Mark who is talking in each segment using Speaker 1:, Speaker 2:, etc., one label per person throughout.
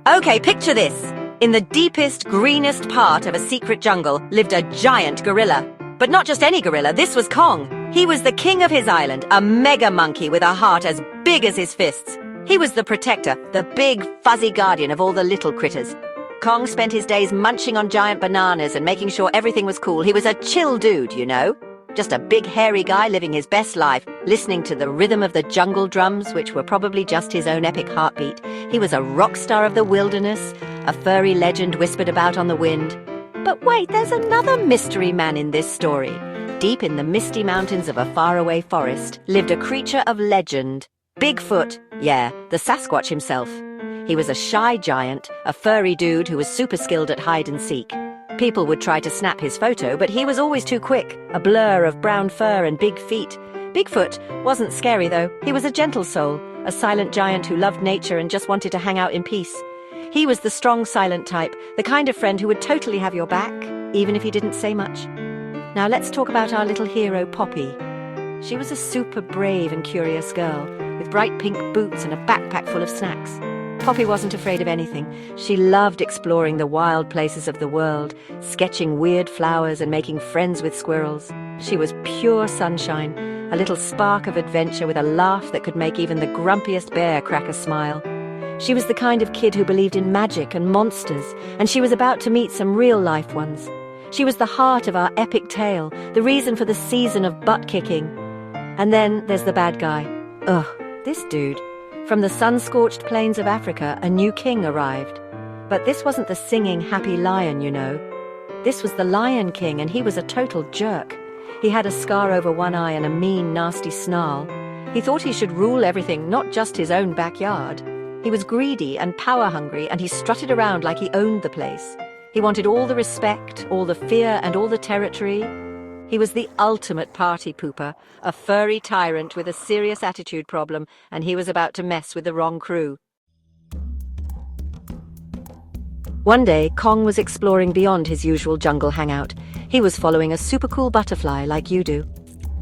Speaker 1: Okay, picture this. In the deepest, greenest part of a secret jungle lived a giant gorilla. But not just any gorilla, this was Kong. He was the king of his island, a mega monkey with a heart as big as his fists. He was the protector, the big, fuzzy guardian of all the little critters. Kong spent his days munching on giant bananas and making sure everything was cool. He was a chill dude, you know. Just a big, hairy guy living his best life, listening to the rhythm of the jungle drums, which were probably just his own epic heartbeat. He was a rock star of the wilderness, a furry legend whispered about on the wind. But wait, there's another mystery man in this story. Deep in the misty mountains of a faraway forest lived a creature of legend. Bigfoot, yeah, the Sasquatch himself. He was a shy giant, a furry dude who was super skilled at hide and seek. People would try to snap his photo, but he was always too quick, a blur of brown fur and big feet. Bigfoot wasn't scary, though. He was a gentle soul, a silent giant who loved nature and just wanted to hang out in peace. He was the strong, silent type, the kind of friend who would totally have your back, even if he didn't say much. Now let's talk about our little hero, Poppy. She was a super brave and curious girl, with bright pink boots and a backpack full of snacks. Poppy wasn't afraid of anything. She loved exploring the wild places of the world, sketching weird flowers and making friends with squirrels. She was pure sunshine, a little spark of adventure with a laugh that could make even the grumpiest bear crack a smile. She was the kind of kid who believed in magic and monsters, and she was about to meet some real-life ones. She was the heart of our epic tale, the reason for the season of butt-kicking. And then there's the bad guy. Ugh, this dude. From the sun-scorched plains of Africa, a new king arrived. But this wasn't the singing happy lion, you know. This was the Lion King, and he was a total jerk. He had a scar over one eye and a mean, nasty snarl. He thought he should rule everything, not just his own backyard. He was greedy and power-hungry, and he strutted around like he owned the place. He wanted all the respect, all the fear, and all the territory. He was the ultimate party pooper, a furry tyrant with a serious attitude problem, and he was about to mess with the wrong crew. One day, Kong was exploring beyond his usual jungle hangout. He was following a super cool butterfly like you do.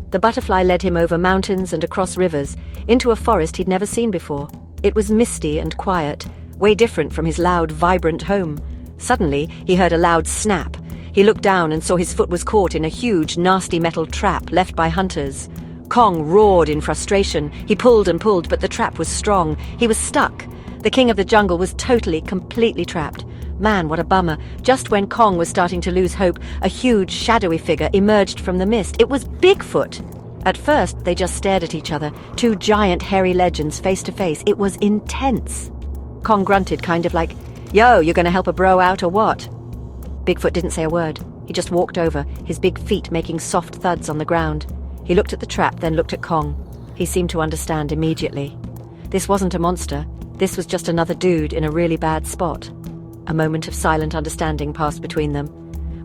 Speaker 1: The butterfly led him over mountains and across rivers, into a forest he'd never seen before. It was misty and quiet, way different from his loud, vibrant home. Suddenly, he heard a loud snap. He looked down and saw his foot was caught in a huge, nasty metal trap left by hunters. Kong roared in frustration. He pulled and pulled, but the trap was strong. He was stuck. The king of the jungle was totally, completely trapped. Man, what a bummer. Just when Kong was starting to lose hope, a huge, shadowy figure emerged from the mist. It was Bigfoot. At first, they just stared at each other, two giant, hairy legends face to face. It was intense. Kong grunted, kind of like, "Yo, you gonna help a bro out or what?" Bigfoot didn't say a word. He just walked over, his big feet making soft thuds on the ground. He looked at the trap, then looked at Kong. He seemed to understand immediately. This wasn't a monster. This was just another dude in a really bad spot. A moment of silent understanding passed between them.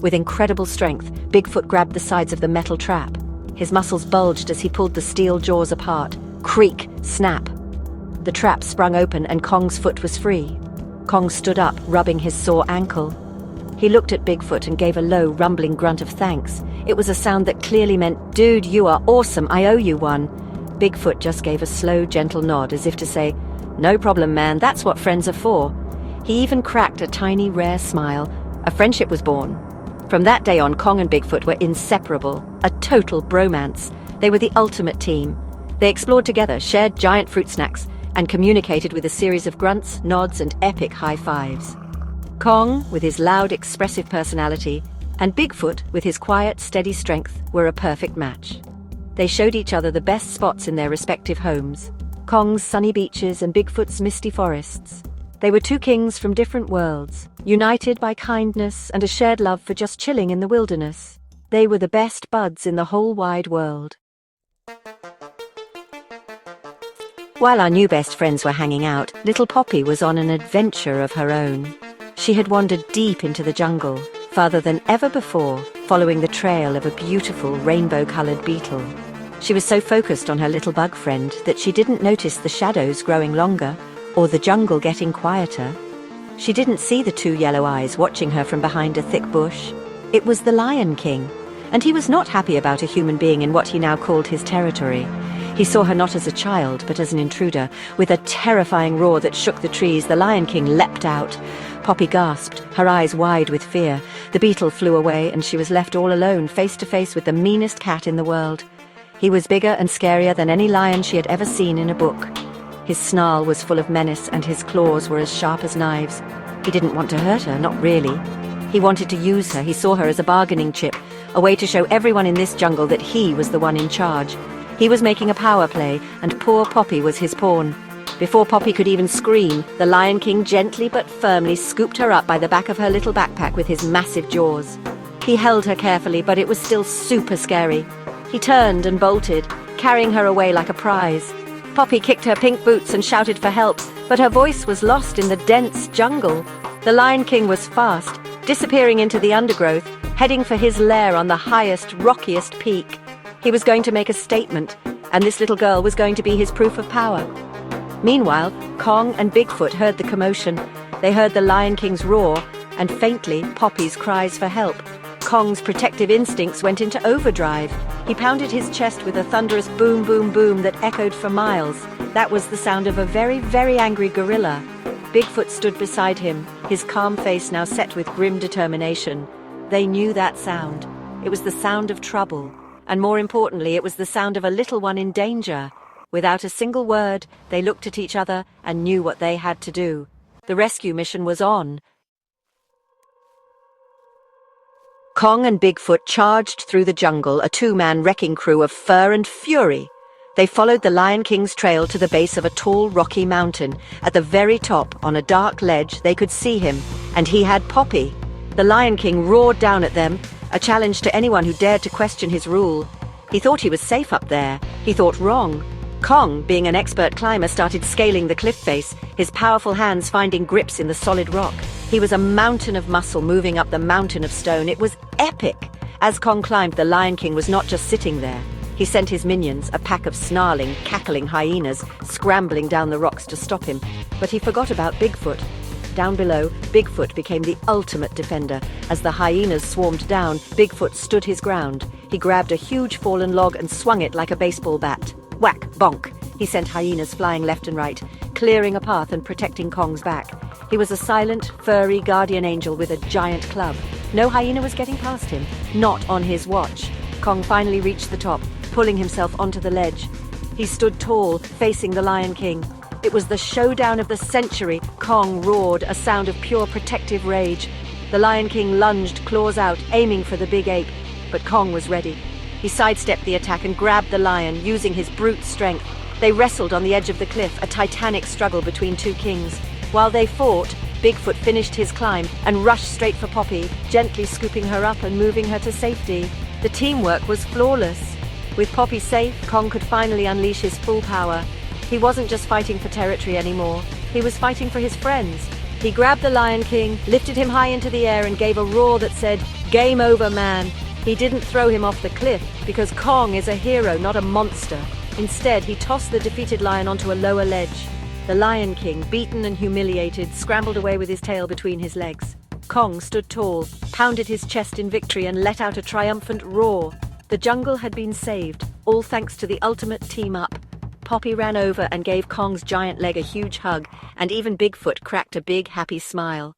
Speaker 1: With incredible strength, Bigfoot grabbed the sides of the metal trap. His muscles bulged as he pulled the steel jaws apart. Creak, snap. The trap sprung open and Kong's foot was free. Kong stood up, rubbing his sore ankle. He looked at Bigfoot and gave a low, rumbling grunt of thanks. It was a sound that clearly meant, "Dude, you are awesome, I owe you one." Bigfoot just gave a slow, gentle nod, as if to say, "No problem, man, that's what friends are for." He even cracked a tiny, rare smile. A friendship was born. From that day on, Kong and Bigfoot were inseparable, a total bromance. They were the ultimate team. They explored together, shared giant fruit snacks, and communicated with a series of grunts, nods, and epic high fives. Kong, with his loud, expressive personality, and Bigfoot, with his quiet, steady strength, were a perfect match. They showed each other the best spots in their respective homes, Kong's sunny beaches and Bigfoot's misty forests. They were two kings from different worlds, united by kindness and a shared love for just chilling in the wilderness. They were the best buds in the whole wide world. While our new best friends were hanging out, little Poppy was on an adventure of her own. She had wandered deep into the jungle, farther than ever before, following the trail of a beautiful rainbow-colored beetle. She was so focused on her little bug friend that she didn't notice the shadows growing longer or the jungle getting quieter. She didn't see the two yellow eyes watching her from behind a thick bush. It was the Lion King, and he was not happy about a human being in what he now called his territory. He saw her not as a child, but as an intruder. With a terrifying roar that shook the trees, the Lion King leapt out. Poppy gasped, her eyes wide with fear. The beetle flew away, and she was left all alone, face to face with the meanest cat in the world. He was bigger and scarier than any lion she had ever seen in a book. His snarl was full of menace, and his claws were as sharp as knives. He didn't want to hurt her, not really. He wanted to use her. He saw her as a bargaining chip, a way to show everyone in this jungle that he was the one in charge. He was making a power play, and poor Poppy was his pawn. Before Poppy could even scream, the Lion King gently but firmly scooped her up by the back of her little backpack with his massive jaws. He held her carefully, but it was still super scary. He turned and bolted, carrying her away like a prize. Poppy kicked her pink boots and shouted for help, but her voice was lost in the dense jungle. The Lion King was fast, disappearing into the undergrowth, heading for his lair on the highest, rockiest peak. He was going to make a statement, and this little girl was going to be his proof of power. Meanwhile, Kong and Bigfoot heard the commotion. They heard the Lion King's roar, and faintly, Poppy's cries for help. Kong's protective instincts went into overdrive. He pounded his chest with a thunderous boom, boom, boom that echoed for miles. That was the sound of a very, very angry gorilla. Bigfoot stood beside him, his calm face now set with grim determination. They knew that sound. It was the sound of trouble. And more importantly, it was the sound of a little one in danger. Without a single word, they looked at each other and knew what they had to do. The rescue mission was on. Kong and Bigfoot charged through the jungle, a two-man wrecking crew of fur and fury. They followed the Lion King's trail to the base of a tall, rocky mountain. At the very top, on a dark ledge, they could see him, and he had Poppy. The Lion King roared down at them, a challenge to anyone who dared to question his rule. He thought he was safe up there. He thought wrong. Kong, being an expert climber, started scaling the cliff face, his powerful hands finding grips in the solid rock. He was a mountain of muscle moving up the mountain of stone. It was epic. As Kong climbed, the Lion King was not just sitting there. He sent his minions, a pack of snarling, cackling hyenas, scrambling down the rocks to stop him. But he forgot about Bigfoot. Down below, Bigfoot became the ultimate defender. As the hyenas swarmed down, Bigfoot stood his ground. He grabbed a huge fallen log and swung it like a baseball bat. Whack, bonk. He sent hyenas flying left and right, clearing a path and protecting Kong's back. He was a silent, furry guardian angel with a giant club. No hyena was getting past him, not on his watch. Kong finally reached the top, pulling himself onto the ledge. He stood tall, facing the Lion King. It was the showdown of the century. Kong roared, a sound of pure protective rage. The Lion King lunged, claws out, aiming for the big ape. But Kong was ready. He sidestepped the attack and grabbed the lion, using his brute strength. They wrestled on the edge of the cliff, a titanic struggle between two kings. While they fought, Bigfoot finished his climb and rushed straight for Poppy, gently scooping her up and moving her to safety. The teamwork was flawless. With Poppy safe, Kong could finally unleash his full power. He wasn't just fighting for territory anymore. He was fighting for his friends. He grabbed the Lion King, lifted him high into the air and gave a roar that said, "Game over, man." He didn't throw him off the cliff, because Kong is a hero, not a monster. Instead, he tossed the defeated lion onto a lower ledge. The Lion King, beaten and humiliated, scrambled away with his tail between his legs. Kong stood tall, pounded his chest in victory and let out a triumphant roar. The jungle had been saved, all thanks to the ultimate team-up. Poppy ran over and gave Kong's giant leg a huge hug, and even Bigfoot cracked a big, happy smile.